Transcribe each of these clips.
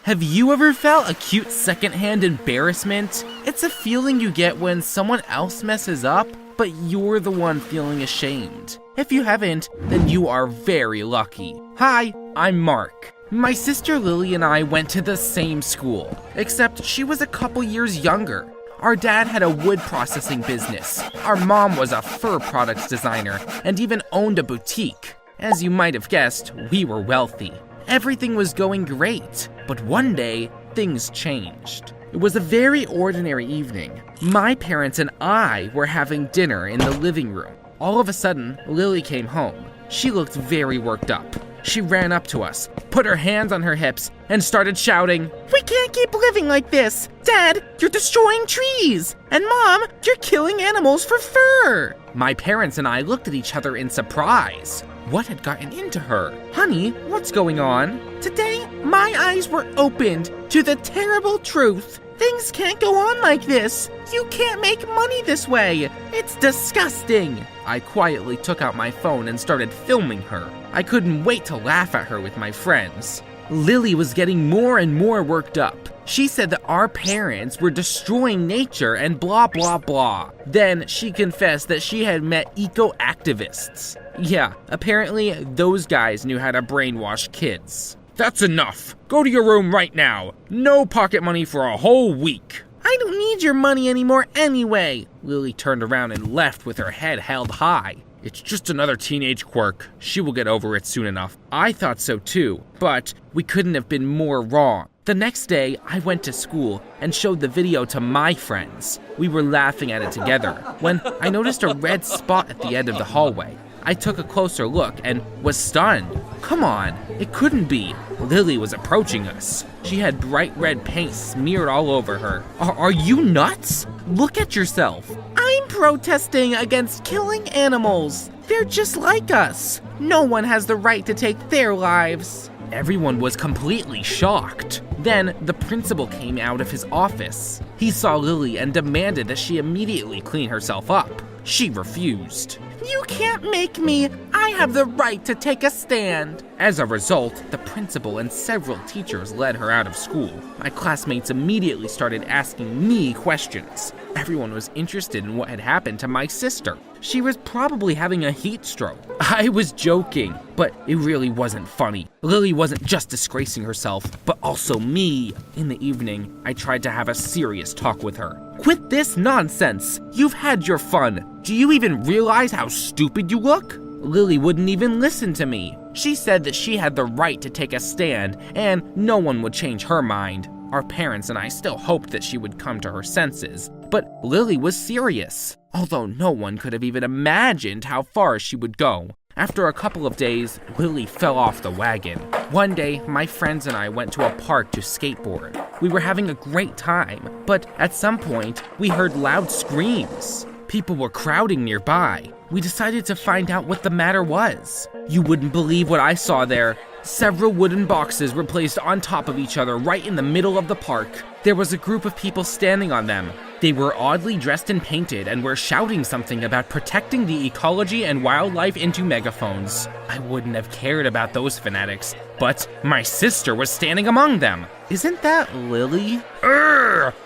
Have you ever felt a cute secondhand embarrassment? It's a feeling you get when someone else messes up, but you're the one feeling ashamed. If you haven't, then you are very lucky. Hi, I'm Mark. My sister Lily and I went to the same school, except she was a couple years younger. Our dad had a wood processing business. Our mom was a fur products designer and even owned a boutique. As you might have guessed, we were wealthy. Everything was going great, but one day, things changed. It was a very ordinary evening. My parents and I were having dinner in the living room. All of a sudden, Lily came home. She looked very worked up. She ran up to us, put her hands on her hips, and started shouting, "We can't keep living like this! Dad, you're destroying trees! And Mom, you're killing animals for fur!" My parents and I looked at each other in surprise. What had gotten into her? Honey, what's going on? Today, my eyes were opened to the terrible truth. Things can't go on like this. You can't make money this way. It's disgusting. I quietly took out my phone and started filming her. I couldn't wait to laugh at her with my friends. Lily was getting more and more worked up. She said that our parents were destroying nature and blah blah blah. Then she confessed that she had met eco-activists. Yeah, apparently those guys knew how to brainwash kids. That's enough. Go to your room right now. No pocket money for a whole week. I don't need your money anymore anyway. Lily turned around and left with her head held high. It's just another teenage quirk. She will get over it soon enough. I thought so too, but we couldn't have been more wrong. The next day, I went to school and showed the video to my friends. We were laughing at it together when I noticed a red spot at the end of the hallway. I took a closer look and was stunned. Come on, it couldn't be. Lily was approaching us. She had bright red paint smeared all over her. Are you nuts? Look at yourself. I'm protesting against killing animals. They're just like us. No one has the right to take their lives. Everyone was completely shocked. Then the principal came out of his office. He saw Lily and demanded that she immediately clean herself up. She refused. You can't make me. I have the right to take a stand. As a result, the principal and several teachers led her out of school. My classmates immediately started asking me questions. Everyone was interested in what had happened to my sister. She was probably having a heat stroke. I was joking, but it really wasn't funny. Lily wasn't just disgracing herself, but also me. In the evening, I tried to have a serious talk with her. Quit this nonsense. You've had your fun. Do you even realize how stupid you look? Lily wouldn't even listen to me. She said that she had the right to take a stand and no one would change her mind. Our parents and I still hoped that she would come to her senses, but Lily was serious, although no one could have even imagined how far she would go. After a couple of days, Lily fell off the wagon. One day, my friends and I went to a park to skateboard. We were having a great time, but at some point, we heard loud screams. People were crowding nearby. We decided to find out what the matter was. You wouldn't believe what I saw there. Several wooden boxes were placed on top of each other right in the middle of the park. There was a group of people standing on them. They were oddly dressed and painted and were shouting something about protecting the ecology and wildlife into megaphones. I wouldn't have cared about those fanatics, but my sister was standing among them. Isn't that Lily?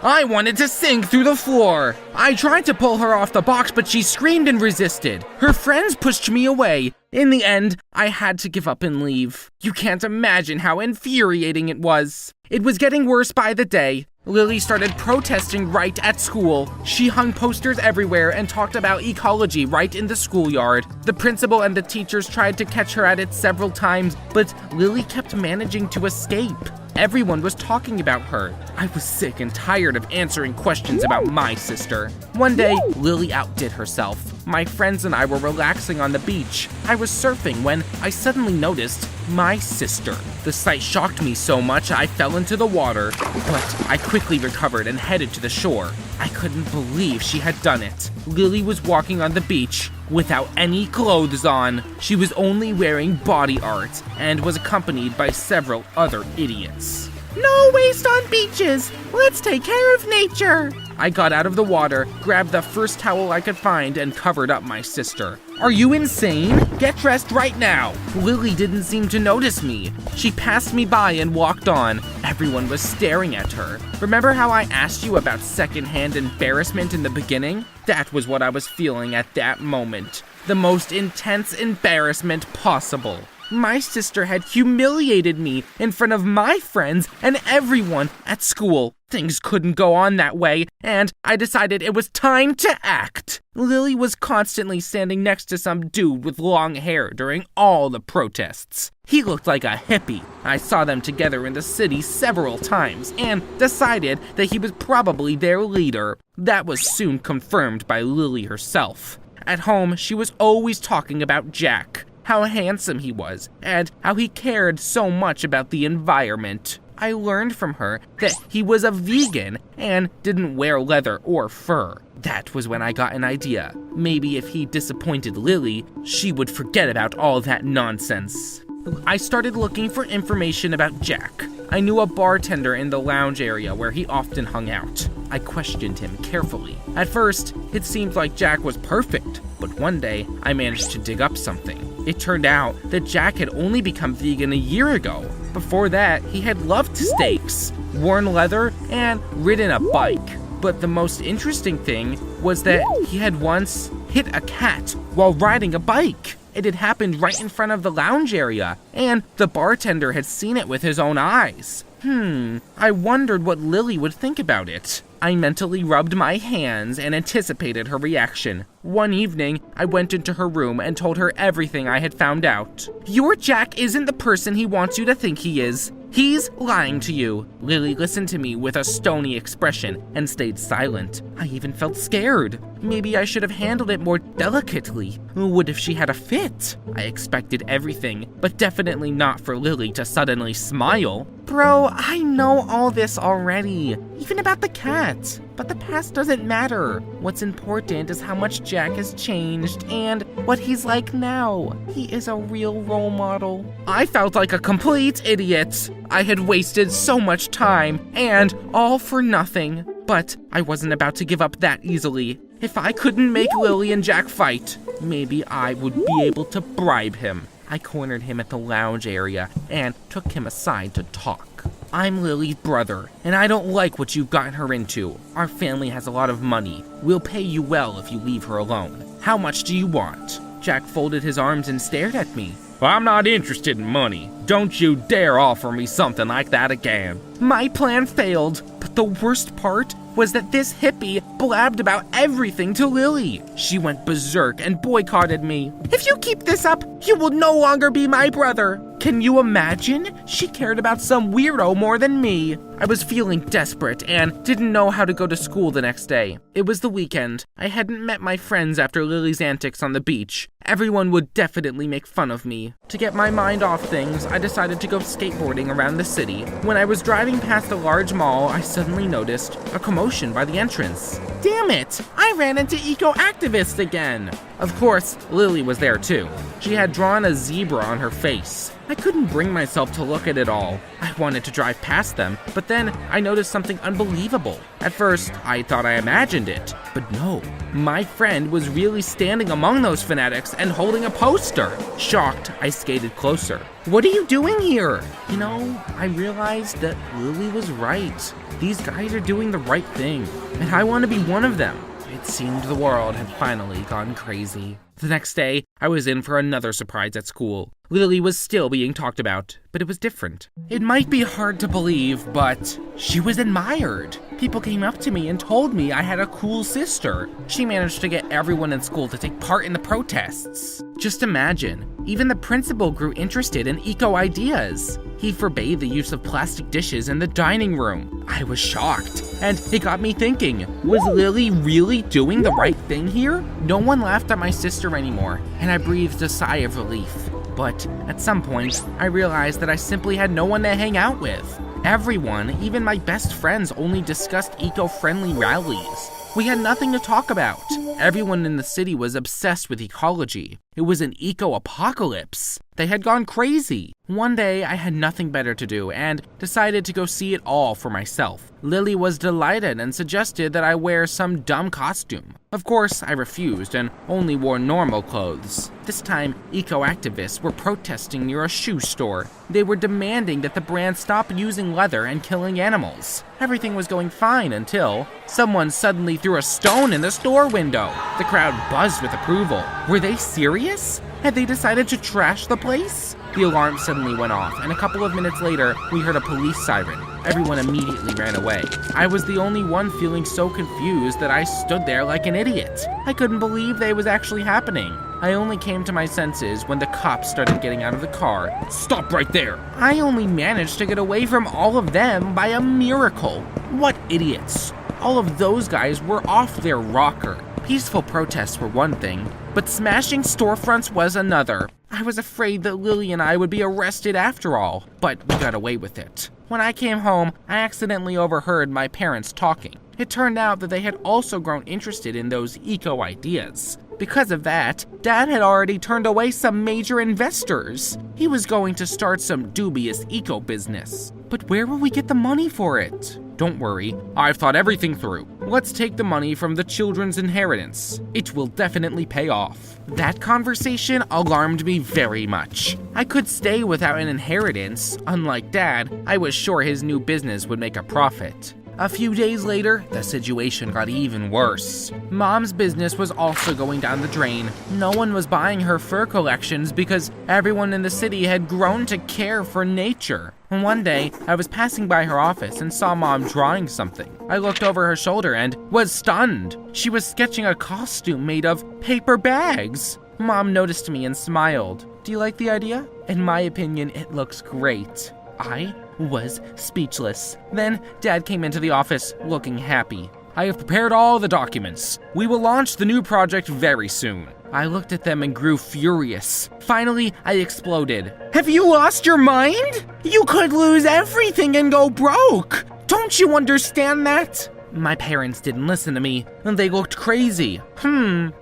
I wanted to sink through the floor. I tried to pull her off the box, but she screamed and resisted. Her friends pushed me away. In the end, I had to give up and leave. You can't imagine how infuriating it was. It was getting worse by the day. Lily started protesting right at school. She hung posters everywhere and talked about ecology right in the schoolyard. The principal and the teachers tried to catch her at it several times, but Lily kept managing to escape. Everyone was talking about her. I was sick and tired of answering questions about my sister. One day, Lily outdid herself. My friends and I were relaxing on the beach. I was surfing when I suddenly noticed my sister. The sight shocked me so much I fell into the water, but I quickly recovered and headed to the shore. I couldn't believe she had done it. Lily was walking on the beach without any clothes on. She was only wearing body art and was accompanied by several other idiots. No waste on beaches! Let's take care of nature! I got out of the water, grabbed the first towel I could find, and covered up my sister. Are you insane? Get dressed right now. Lily didn't seem to notice me. She passed me by and walked on. Everyone was staring at her. Remember how I asked you about secondhand embarrassment in the beginning? That was what I was feeling at that moment. The most intense embarrassment possible. My sister had humiliated me in front of my friends and everyone at school. Things couldn't go on that way, and I decided it was time to act. Lily was constantly standing next to some dude with long hair during all the protests. He looked like a hippie. I saw them together in the city several times and decided that he was probably their leader. That was soon confirmed by Lily herself. At home, she was always talking about Jack, how handsome he was, and how he cared so much about the environment. I learned from her that he was a vegan and didn't wear leather or fur. That was when I got an idea. Maybe if he disappointed Lily, she would forget about all that nonsense. I started looking for information about Jack. I knew a bartender in the lounge area where he often hung out. I questioned him carefully. At first, it seemed like Jack was perfect, but one day I managed to dig up something. It turned out that Jack had only become vegan a year ago. Before that, he had loved steaks, worn leather, and ridden a bike. But the most interesting thing was that he had once hit a cat while riding a bike. It had happened right in front of the lounge area, and the bartender had seen it with his own eyes. I wondered what Lily would think about it. I mentally rubbed my hands and anticipated her reaction. One evening, I went into her room and told her everything I had found out. Your Jack isn't the person he wants you to think he is. He's lying to you. Lily listened to me with a stony expression and stayed silent. I even felt scared. Maybe I should have handled it more delicately. What if she had a fit? I expected everything, but definitely not for Lily to suddenly smile. Bro, I know all this already, even about the cat. But the past doesn't matter. What's important is how much Jack has changed and what he's like now. He is a real role model. I felt like a complete idiot. I had wasted so much time and all for nothing. But I wasn't about to give up that easily. If I couldn't make Lily and Jack fight, maybe I would be able to bribe him. I cornered him at the lounge area and took him aside to talk. I'm Lily's brother, and I don't like what you've gotten her into. Our family has a lot of money. We'll pay you well if you leave her alone. How much do you want? Jack folded his arms and stared at me. I'm not interested in money. Don't you dare offer me something like that again. My plan failed, but the worst part was that this hippie blabbed about everything to Lily. She went berserk and boycotted me. If you keep this up, you will no longer be my brother. Can you imagine? She cared about some weirdo more than me. I was feeling desperate and didn't know how to go to school the next day. It was the weekend. I hadn't met my friends after Lily's antics on the beach. Everyone would definitely make fun of me. To get my mind off things, I decided to go skateboarding around the city. When I was driving past a large mall, I suddenly noticed a commotion by the entrance. Damn it! I ran into eco-activists again! Of course, Lily was there too. She had drawn a zebra on her face. I couldn't bring myself to look at it all. I wanted to drive past them, but then I noticed something unbelievable. At first, I thought I imagined it, but no. My friend was really standing among those fanatics and holding a poster. Shocked, I skated closer. What are you doing here? You know, I realized that Lily was right. These guys are doing the right thing, and I want to be one of them. It seemed the world had finally gone crazy. The next day, I was in for another surprise at school. Lily was still being talked about, but it was different. It might be hard to believe, but she was admired. People came up to me and told me I had a cool sister. She managed to get everyone in school to take part in the protests. Just imagine, even the principal grew interested in eco-ideas. He forbade the use of plastic dishes in the dining room. I was shocked, and it got me thinking, was Lily really doing the right thing here? No one laughed at my sister anymore, and I breathed a sigh of relief. But at some point, I realized that I simply had no one to hang out with. Everyone, even my best friends, only discussed eco-friendly rallies. We had nothing to talk about. Everyone in the city was obsessed with ecology. It was an eco-apocalypse. They had gone crazy. One day, I had nothing better to do and decided to go see it all for myself. Lily was delighted and suggested that I wear some dumb costume. Of course, I refused and only wore normal clothes. This time, eco-activists were protesting near a shoe store. They were demanding that the brand stop using leather and killing animals. Everything was going fine until someone suddenly threw a stone in the store window. The crowd buzzed with approval. Were they serious? Had they decided to trash the place? The alarm suddenly went off, and a couple of minutes later, we heard a police siren. Everyone immediately ran away. I was the only one feeling so confused that I stood there like an idiot. I couldn't believe that it was actually happening. I only came to my senses when the cops started getting out of the car. "Stop right there!" I only managed to get away from all of them by a miracle. What idiots. All of those guys were off their rocker. Peaceful protests were one thing, but smashing storefronts was another. I was afraid that Lily and I would be arrested after all, but we got away with it. When I came home, I accidentally overheard my parents talking. It turned out that they had also grown interested in those eco ideas. Because of that, Dad had already turned away some major investors. He was going to start some dubious eco business. But where will we get the money for it? Don't worry, I've thought everything through. Let's take the money from the children's inheritance. It will definitely pay off. That conversation alarmed me very much. I could stay without an inheritance. Unlike Dad, I was sure his new business would make a profit. A few days later, the situation got even worse. Mom's business was also going down the drain. No one was buying her fur collections because everyone in the city had grown to care for nature. One day, I was passing by her office and saw Mom drawing something. I looked over her shoulder and was stunned. She was sketching a costume made of paper bags. Mom noticed me and smiled. "Do you like the idea?" "In my opinion, it looks great." I was speechless. Then Dad came into the office looking happy. "I have prepared all the documents. We will launch the new project very soon." I looked at them and grew furious. Finally, I exploded. "Have you lost your mind? You could lose everything and go broke. Don't you understand that?" My parents didn't listen to me, and they looked crazy.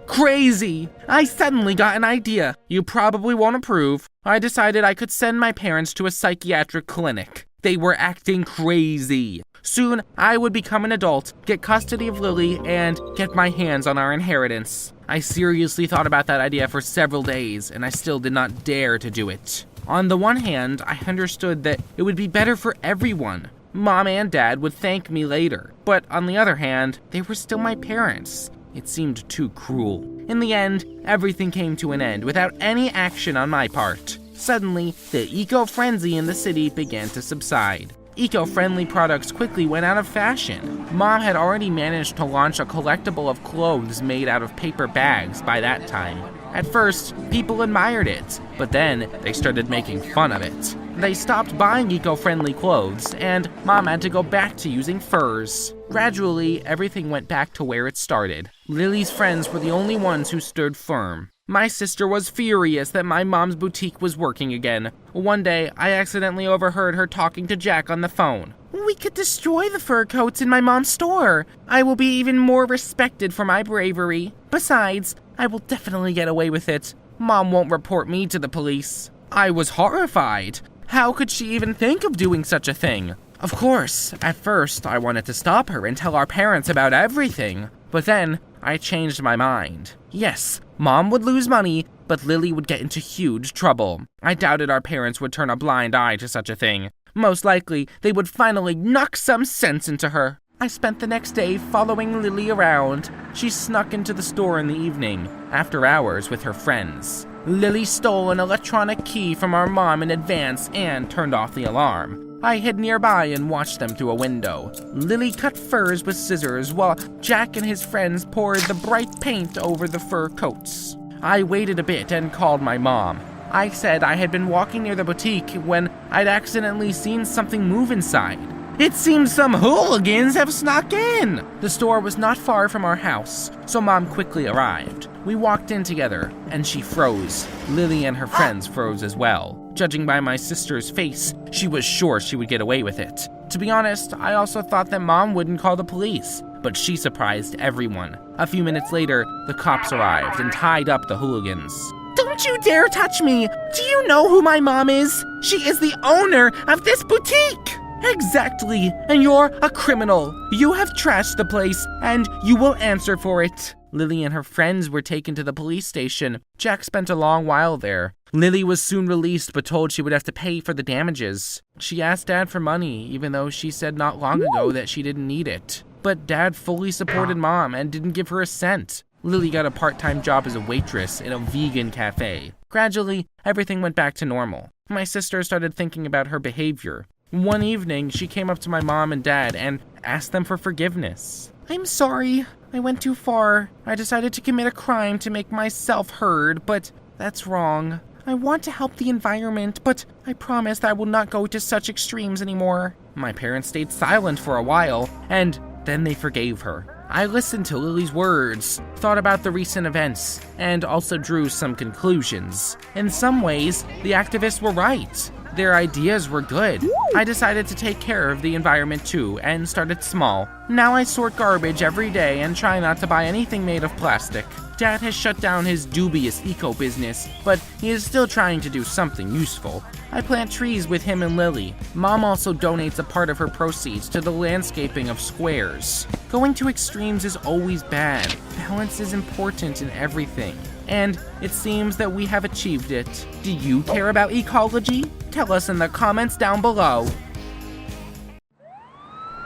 Crazy. I suddenly got an idea. You probably won't approve. I decided I could send my parents to a psychiatric clinic. They were acting crazy. Soon, I would become an adult, get custody of Lily, and get my hands on our inheritance. I seriously thought about that idea for several days, and I still did not dare to do it. On the one hand, I understood that it would be better for everyone. Mom and Dad would thank me later. But on the other hand, they were still my parents. It seemed too cruel. In the end, everything came to an end without any action on my part. Suddenly, the eco-frenzy in the city began to subside. Eco-friendly products quickly went out of fashion. Mom had already managed to launch a collectible of clothes made out of paper bags by that time. At first, people admired it, but then they started making fun of it. They stopped buying eco-friendly clothes, and Mom had to go back to using furs. Gradually, everything went back to where it started. Lily's friends were the only ones who stood firm. My sister was furious that my mom's boutique was working again. One day, I accidentally overheard her talking to Jack on the phone. "We could destroy the fur coats in my mom's store. I will be even more respected for my bravery. Besides, I will definitely get away with it. Mom won't report me to the police." I was horrified. How could she even think of doing such a thing? Of course, at first I wanted to stop her and tell our parents about everything. But then, I changed my mind. Yes, Mom would lose money, but Lily would get into huge trouble. I doubted our parents would turn a blind eye to such a thing. Most likely, they would finally knock some sense into her. I spent the next day following Lily around. She snuck into the store in the evening, after hours with her friends. Lily stole an electronic key from our mom in advance and turned off the alarm. I hid nearby and watched them through a window. Lily cut furs with scissors while Jack and his friends poured the bright paint over the fur coats. I waited a bit and called my mom. I said I had been walking near the boutique when I'd accidentally seen something move inside. It seems some hooligans have snuck in. The store was not far from our house, so Mom quickly arrived. We walked in together, and she froze. Lily and her friends froze as well. Judging by my sister's face, she was sure she would get away with it. To be honest, I also thought that Mom wouldn't call the police, but she surprised everyone. A few minutes later, the cops arrived and tied up the hooligans. Don't you dare touch me! Do you know who my mom is? She is the owner of this boutique! Exactly, and you're a criminal. You have trashed the place, and you will answer for it. Lily and her friends were taken to the police station. Jack spent a long while there. Lily was soon released, but told she would have to pay for the damages. She asked Dad for money, even though she said not long ago that she didn't need it. But Dad fully supported Mom and didn't give her a cent. Lily got a part-time job as a waitress in a vegan cafe. Gradually, everything went back to normal. My sister started thinking about her behavior. One evening, she came up to my mom and dad and asked them for forgiveness. I'm sorry. I went too far. I decided to commit a crime to make myself heard, but that's wrong. I want to help the environment, but I promise I will not go to such extremes anymore. My parents stayed silent for a while, and then they forgave her. I listened to Lily's words, thought about the recent events, and also drew some conclusions. In some ways, the activists were right. Their ideas were good. I decided to take care of the environment too, and started small. Now I sort garbage every day and try not to buy anything made of plastic. Dad has shut down his dubious eco business, but he is still trying to do something useful. I plant trees with him and Lily. Mom also donates a part of her proceeds to the landscaping of squares. Going to extremes is always bad. Balance is important in everything. And it seems that we have achieved it. Do you care about ecology? Tell us in the comments down below.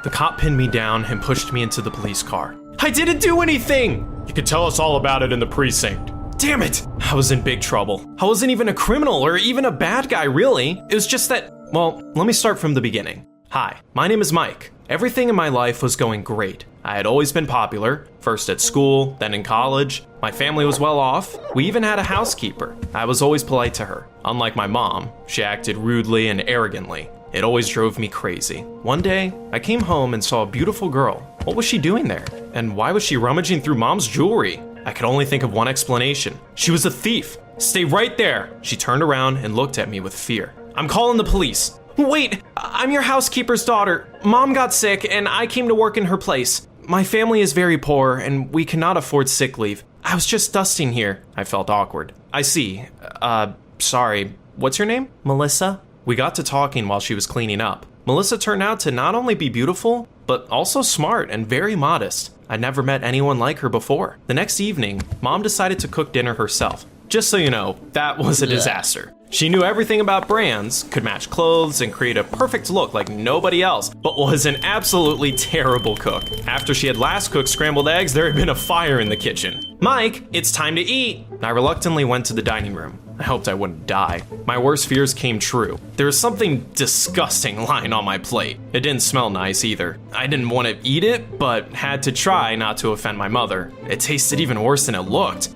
The cop pinned me down and pushed me into the police car. I didn't do anything! You could tell us all about it in the precinct. Damn it! I was in big trouble. I wasn't even a criminal or even a bad guy, really. It was just that, well, let me start from the beginning. Hi, my name is Mike. Everything in my life was going great. I had always been popular, first at school, then in college. My family was well off. We even had a housekeeper. I was always polite to her. Unlike my mom, she acted rudely and arrogantly. It always drove me crazy. One day, I came home and saw a beautiful girl. What was she doing there? And why was she rummaging through Mom's jewelry? I could only think of one explanation. She was a thief. Stay right there. She turned around and looked at me with fear. I'm calling the police. Wait, I'm your housekeeper's daughter. Mom got sick and I came to work in her place. My family is very poor and we cannot afford sick leave. I was just dusting here. I felt awkward. I see. Sorry. What's your name? Melissa? We got to talking while she was cleaning up. Melissa turned out to not only be beautiful, but also smart and very modest. I'd never met anyone like her before. The next evening, Mom decided to cook dinner herself. Just so you know, that was a disaster. She knew everything about brands, could match clothes, and create a perfect look like nobody else, but was an absolutely terrible cook. After she had last cooked scrambled eggs, there had been a fire in the kitchen. Mike, it's time to eat. I reluctantly went to the dining room. I hoped I wouldn't die. My worst fears came true. There was something disgusting lying on my plate. It didn't smell nice either. I didn't want to eat it, but had to try not to offend my mother. It tasted even worse than it looked.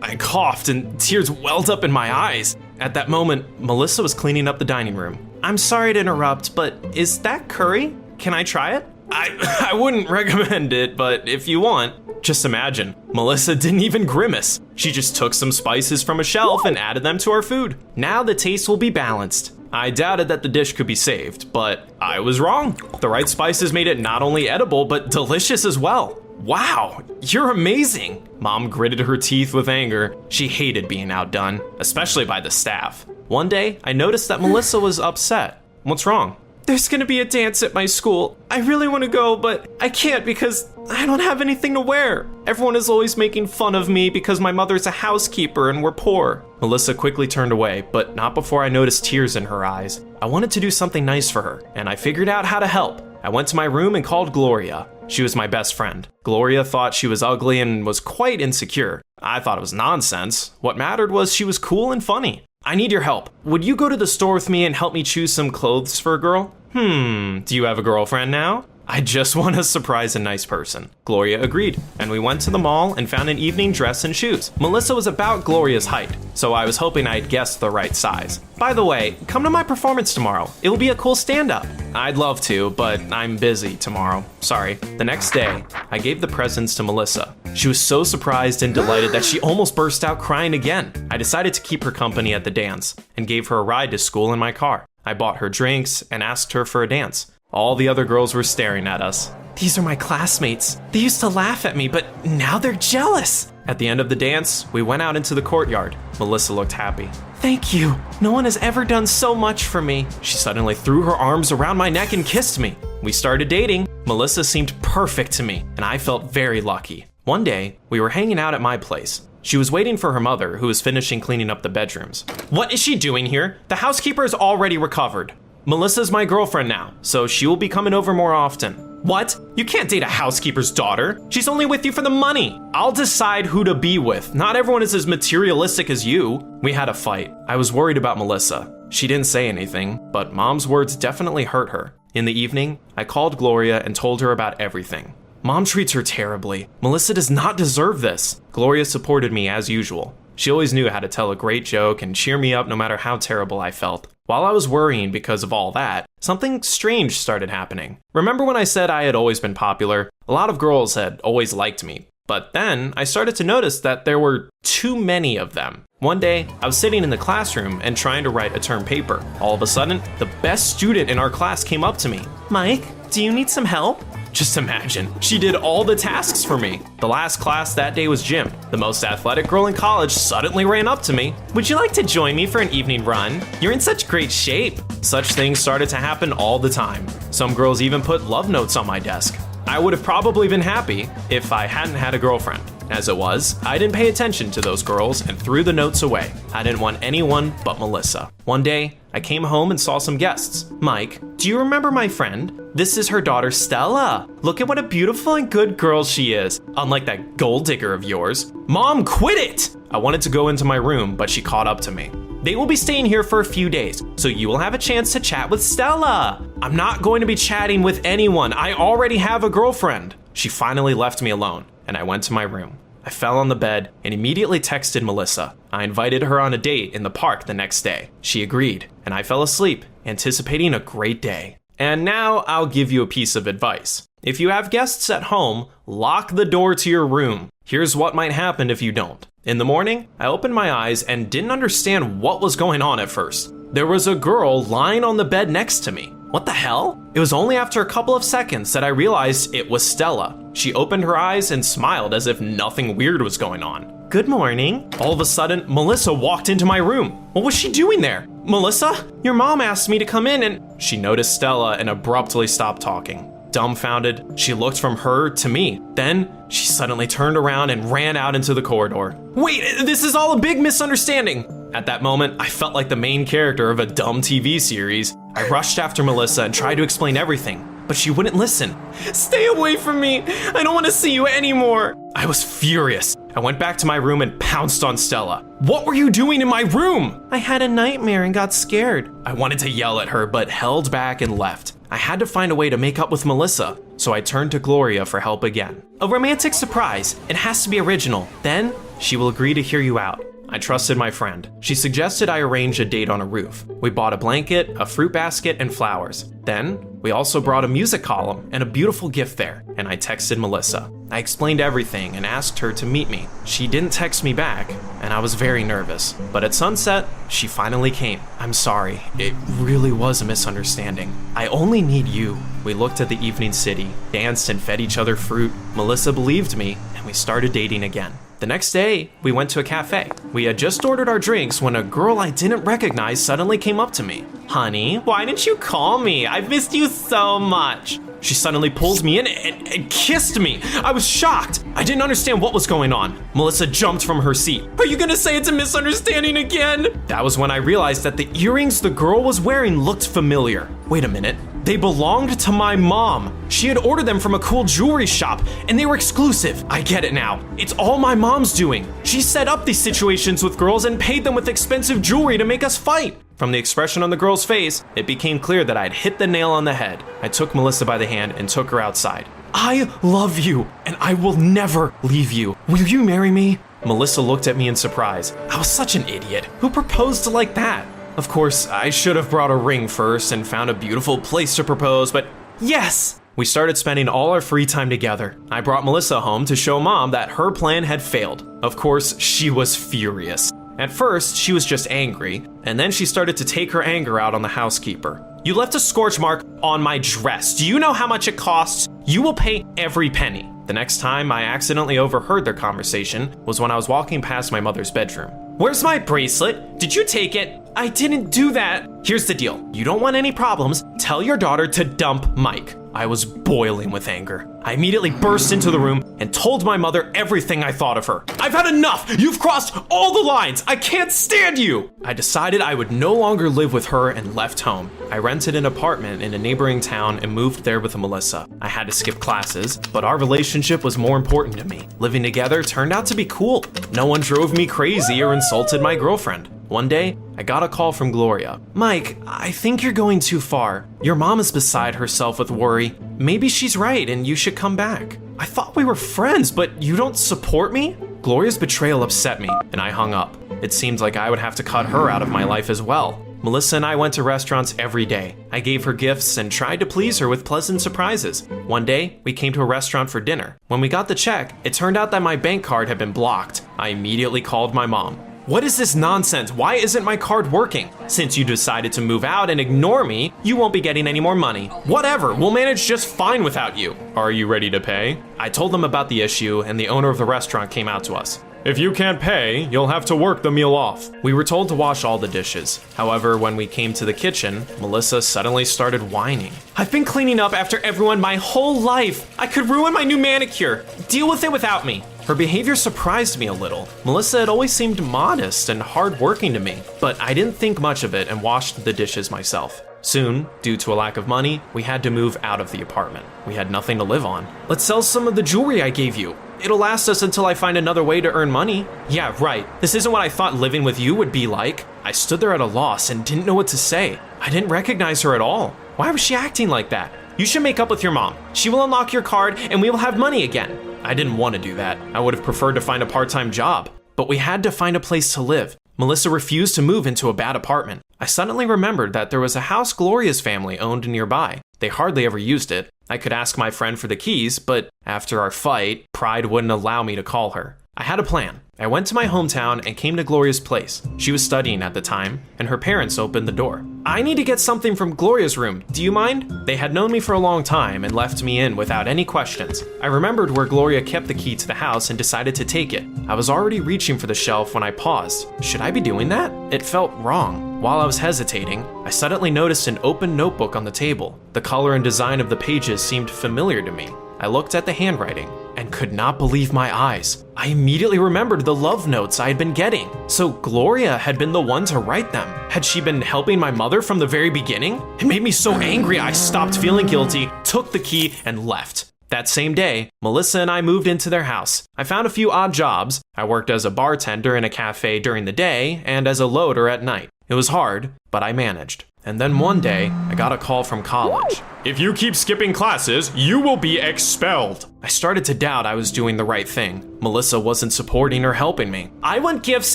I coughed and tears welled up in my eyes. At that moment, Melissa was cleaning up the dining room. I'm sorry to interrupt, but is that curry? Can I try it? I wouldn't recommend it, but if you want. Just imagine, Melissa didn't even grimace. She just took some spices from a shelf and added them to our food. Now the taste will be balanced. I doubted that the dish could be saved, but I was wrong. The right spices made it not only edible, but delicious as well. Wow, you're amazing. Mom gritted her teeth with anger. She hated being outdone, especially by the staff. One day, I noticed that Melissa was upset. What's wrong? There's gonna be a dance at my school. I really want to go, but I can't because I don't have anything to wear. Everyone is always making fun of me because my mother's a housekeeper and we're poor. Melissa quickly turned away, but not before I noticed tears in her eyes. I wanted to do something nice for her, and I figured out how to help. I went to my room and called Gloria. She was my best friend. Gloria thought she was ugly and was quite insecure. I thought it was nonsense. What mattered was she was cool and funny. I need your help. Would you go to the store with me and help me choose some clothes for a girl? Do you have a girlfriend now? I just want to surprise a nice person. Gloria agreed, and we went to the mall and found an evening dress and shoes. Melissa was about Gloria's height, so I was hoping I'd guessed the right size. By the way, come to my performance tomorrow. It'll be a cool stand-up. I'd love to, but I'm busy tomorrow. Sorry. The next day, I gave the presents to Melissa. She was so surprised and delighted that she almost burst out crying again. I decided to keep her company at the dance and gave her a ride to school in my car. I bought her drinks and asked her for a dance. All the other girls were staring at us. These are my classmates. They used to laugh at me, but now they're jealous. At the end of the dance, we went out into the courtyard. Melissa looked happy. Thank you. No one has ever done so much for me. She suddenly threw her arms around my neck and kissed me. We started dating. Melissa seemed perfect to me, and I felt very lucky. One day, we were hanging out at my place. She was waiting for her mother, who was finishing cleaning up the bedrooms. What is she doing here? The housekeeper is already recovered. Melissa's my girlfriend now, so she will be coming over more often. What? You can't date a housekeeper's daughter. She's only with you for the money. I'll decide who to be with. Not everyone is as materialistic as you. We had a fight. I was worried about Melissa. She didn't say anything, but Mom's words definitely hurt her. In the evening, I called Gloria and told her about everything. Mom treats her terribly. Melissa does not deserve this. Gloria supported me as usual. She always knew how to tell a great joke and cheer me up no matter how terrible I felt. While I was worrying because of all that, something strange started happening. Remember when I said I had always been popular? A lot of girls had always liked me. But then I started to notice that there were too many of them. One day, I was sitting in the classroom and trying to write a term paper. All of a sudden, the best student in our class came up to me. Mike, do you need some help? Just imagine, she did all the tasks for me. The last class that day was gym. The most athletic girl in college suddenly ran up to me. Would you like to join me for an evening run? You're in such great shape. Such things started to happen all the time. Some girls even put love notes on my desk. I would have probably been happy if I hadn't had a girlfriend. As it was, I didn't pay attention to those girls and threw the notes away. I didn't want anyone but Melissa. One day, I came home and saw some guests. Mike, do you remember my friend? This is her daughter, Stella. Look at what a beautiful and good girl she is, unlike that gold digger of yours. Mom, quit it! I wanted to go into my room, but she caught up to me. They will be staying here for a few days, so you will have a chance to chat with Stella. I'm not going to be chatting with anyone. I already have a girlfriend. She finally left me alone, and I went to my room. I fell on the bed and immediately texted Melissa. I invited her on a date in the park the next day. She agreed, and I fell asleep, anticipating a great day. And now I'll give you a piece of advice. If you have guests at home, lock the door to your room. Here's what might happen if you don't. In the morning, I opened my eyes and didn't understand what was going on at first. There was a girl lying on the bed next to me. What the hell? It was only after a couple of seconds that I realized it was Stella. She opened her eyes and smiled as if nothing weird was going on. Good morning. All of a sudden, Melissa walked into my room. What was she doing there? Melissa? Your mom asked me to come in and... She noticed Stella and abruptly stopped talking. Dumbfounded, she looked from her to me. Then, she suddenly turned around and ran out into the corridor. Wait, this is all a big misunderstanding. At that moment, I felt like the main character of a dumb TV series. I rushed after Melissa and tried to explain everything, but she wouldn't listen. Stay away from me. I don't want to see you anymore. I was furious. I went back to my room and pounced on Stella. What were you doing in my room? I had a nightmare and got scared. I wanted to yell at her, but held back and left. I had to find a way to make up with Melissa, so I turned to Gloria for help again. A romantic surprise. It has to be original. Then, she will agree to hear you out. I trusted my friend. She suggested I arrange a date on a roof. We bought a blanket, a fruit basket, and flowers. Then, we also brought a music column and a beautiful gift there, and I texted Melissa. I explained everything and asked her to meet me. She didn't text me back, and I was very nervous. But at sunset, she finally came. I'm sorry, it really was a misunderstanding. I only need you. We looked at the evening city, danced and fed each other fruit. Melissa believed me, and we started dating again. The next day, we went to a cafe. We had just ordered our drinks when a girl I didn't recognize suddenly came up to me. Honey, why didn't you call me? I've missed you so much. She suddenly pulled me in and kissed me. I was shocked. I didn't understand what was going on. Melissa jumped from her seat. Are you gonna say it's a misunderstanding again? That was when I realized that the earrings the girl was wearing looked familiar. Wait a minute. They belonged to my mom. She had ordered them from a cool jewelry shop, and they were exclusive. I get it now. It's all my mom's doing. She set up these situations with girls and paid them with expensive jewelry to make us fight. From the expression on the girl's face, it became clear that I'd hit the nail on the head. I took Melissa by the hand and took her outside. I love you, and I will never leave you. Will you marry me? Melissa looked at me in surprise. I was such an idiot. Who proposed like that? Of course, I should have brought a ring first and found a beautiful place to propose, but yes! We started spending all our free time together. I brought Melissa home to show Mom that her plan had failed. Of course, she was furious. At first, she was just angry, and then she started to take her anger out on the housekeeper. You left a scorch mark on my dress. Do you know how much it costs? You will pay every penny. The next time I accidentally overheard their conversation was when I was walking past my mother's bedroom. Where's my bracelet? Did you take it? I didn't do that. Here's the deal. You don't want any problems. Tell your daughter to dump Mike. I was boiling with anger. I immediately burst into the room and told my mother everything I thought of her. I've had enough! You've crossed all the lines! I can't stand you! I decided I would no longer live with her and left home. I rented an apartment in a neighboring town and moved there with Melissa. I had to skip classes, but our relationship was more important to me. Living together turned out to be cool. No one drove me crazy or insulted my girlfriend. One day, I got a call from Gloria. Mike, I think you're going too far. Your mom is beside herself with worry. Maybe she's right and you should come back. I thought we were friends, but you don't support me? Gloria's betrayal upset me, and I hung up. It seemed like I would have to cut her out of my life as well. Melissa and I went to restaurants every day. I gave her gifts and tried to please her with pleasant surprises. One day, we came to a restaurant for dinner. When we got the check, it turned out that my bank card had been blocked. I immediately called my mom. What is this nonsense? Why isn't my card working? Since you decided to move out and ignore me, you won't be getting any more money. Whatever, we'll manage just fine without you. Are you ready to pay? I told them about the issue, and the owner of the restaurant came out to us. If you can't pay, you'll have to work the meal off. We were told to wash all the dishes. However, when we came to the kitchen, Melissa suddenly started whining. I've been cleaning up after everyone my whole life. I could ruin my new manicure. Deal with it without me. Her behavior surprised me a little. Melissa had always seemed modest and hardworking to me, but I didn't think much of it and washed the dishes myself. Soon, due to a lack of money, we had to move out of the apartment. We had nothing to live on. Let's sell some of the jewelry I gave you. It'll last us until I find another way to earn money. Yeah, right. This isn't what I thought living with you would be like. I stood there at a loss and didn't know what to say. I didn't recognize her at all. Why was she acting like that? You should make up with your mom. She will unlock your card and we will have money again. I didn't want to do that. I would have preferred to find a part-time job. But we had to find a place to live. Melissa refused to move into a bad apartment. I suddenly remembered that there was a house Gloria's family owned nearby. They hardly ever used it. I could ask my friend for the keys, but after our fight, pride wouldn't allow me to call her. I had a plan. I went to my hometown and came to Gloria's place. She was studying at the time, and her parents opened the door. I need to get something from Gloria's room. Do you mind? They had known me for a long time and left me in without any questions. I remembered where Gloria kept the key to the house and decided to take it. I was already reaching for the shelf when I paused. Should I be doing that? It felt wrong. While I was hesitating, I suddenly noticed an open notebook on the table. The color and design of the pages seemed familiar to me. I looked at the handwriting and could not believe my eyes. I immediately remembered the love notes I had been getting. So Gloria had been the one to write them. Had she been helping my mother from the very beginning? It made me so angry I stopped feeling guilty, took the key, and left. That same day, Melissa and I moved into their house. I found a few odd jobs. I worked as a bartender in a cafe during the day and as a loader at night. It was hard, but I managed. And then one day, I got a call from college. If you keep skipping classes, you will be expelled. I started to doubt I was doing the right thing. Melissa wasn't supporting or helping me. I want gifts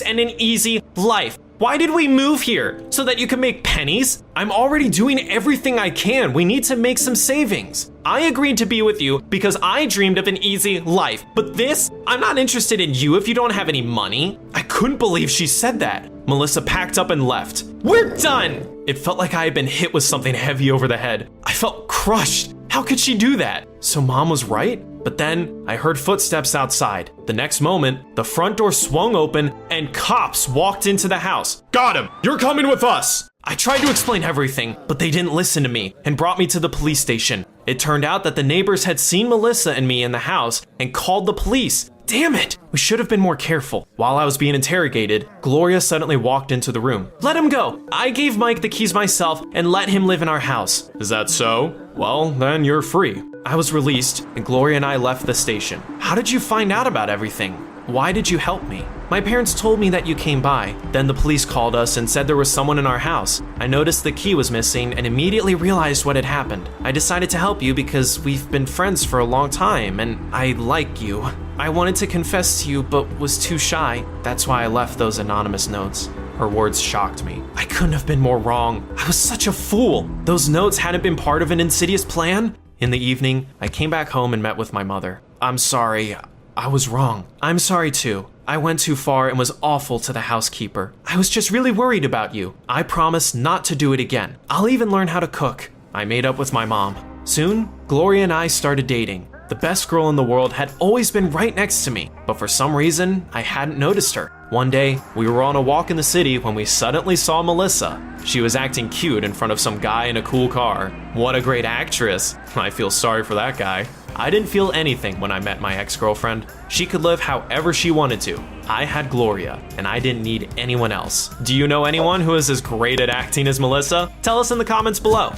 and an easy life. Why did we move here? So that you can make pennies? I'm already doing everything I can. We need to make some savings. I agreed to be with you because I dreamed of an easy life. But this, I'm not interested in you if you don't have any money. I couldn't believe she said that. Melissa packed up and left. We're done! It felt like I had been hit with something heavy over the head. I felt crushed. How could she do that? So mom was right? But then I heard footsteps outside. The next moment, the front door swung open and cops walked into the house. Got him! You're coming with us! I tried to explain everything, but they didn't listen to me and brought me to the police station. It turned out that the neighbors had seen Melissa and me in the house and called the police. Damn it! We should have been more careful. While I was being interrogated, Gloria suddenly walked into the room. Let him go! I gave Mike the keys myself and let him live in our house. Is that so? Well, then you're free. I was released, and Gloria and I left the station. How did you find out about everything? Why did you help me? My parents told me that you came by. Then the police called us and said there was someone in our house. I noticed the key was missing and immediately realized what had happened. I decided to help you because we've been friends for a long time and I like you. I wanted to confess to you but was too shy. That's why I left those anonymous notes. Her words shocked me. I couldn't have been more wrong. I was such a fool. Those notes hadn't been part of an insidious plan. In the evening, I came back home and met with my mother. I'm sorry. I was wrong. I'm sorry too. I went too far and was awful to the housekeeper. I was just really worried about you. I promise not to do it again. I'll even learn how to cook. I made up with my mom. Soon, Gloria and I started dating. The best girl in the world had always been right next to me, but for some reason, I hadn't noticed her. One day, we were on a walk in the city when we suddenly saw Melissa. She was acting cute in front of some guy in a cool car. What a great actress. I feel sorry for that guy. I didn't feel anything when I met my ex-girlfriend. She could live however she wanted to. I had Gloria, and I didn't need anyone else. Do you know anyone who is as great at acting as Melissa? Tell us in the comments below.